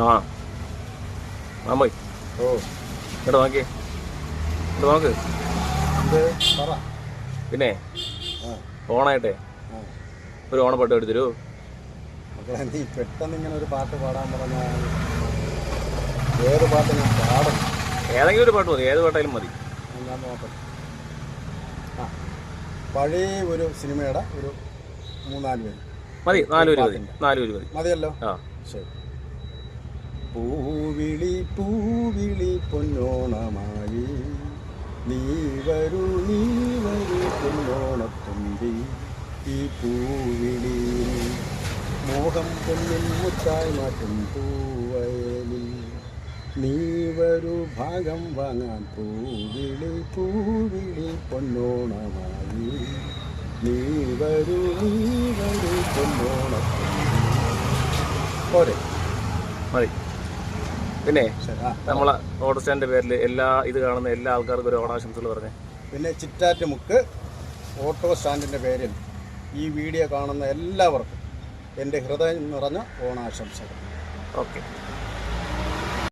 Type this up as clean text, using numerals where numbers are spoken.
ആ മാമോയ് ഓ ഇവിടെ നോക്കിയേ ഇവിടെ നോക്ക്. പിന്നെ ഓണായിട്ടെ ഒരു ഓണപ്പാട്ട് എടുത്തരൂ. മക്കളെ നീ പെട്ടെന്ന് ഇങ്ങനെ ഒരു പാട്ട് പാടാൻ പറഞ്ഞാൽ ഏത് പാട്ട് ഞാൻ പാടും? ഏതെങ്കിലും ഒരു പാട്ട് മതി, ഏത് പാട്ടായാലും മതി. ഞാൻ നോക്കട്ടെ. ആ പഴയ ഒരു സിനിമയുടെ ഒരു 3-4 പേര് മതി. 4 പേര് മതി. 4 പേര് മതി. മതിയല്ലോ. ആ ശരി. പൂവിളി പൂവിളി പൊന്നോണമായി നീ വരൂ പൊന്നോണത്തുമ്പി ഈ പൂവിളി മോഹം പൊന്നിൽ മുത്തായി മാറ്റും പൂവയലിൽ നീ വരൂ ഭാഗം വാങ്ങാൻ പൂവിളി പൂവിളി പൊന്നോണമായി നീ വരൂ പൊന്നോണത്തുമ്പി. പോരെ മതി. പിന്നെ നമ്മളെ ഓട്ടോ സ്റ്റാൻഡിന്റെ പേരിൽ ഇത് കാണുന്ന എല്ലാ ആൾക്കാർക്കും ഒരു ഓണാശംസകൾ പറഞ്ഞേ. പിന്നെ ചിറ്റാറ്റുമുക്ക് ഓട്ടോ സ്റ്റാൻഡിൻ്റെ പേരിൽ ഈ വീഡിയോ കാണുന്ന എല്ലാവർക്കും എൻ്റെ ഹൃദയം നിറഞ്ഞ ഓണാശംസകൾ. ഓക്കെ.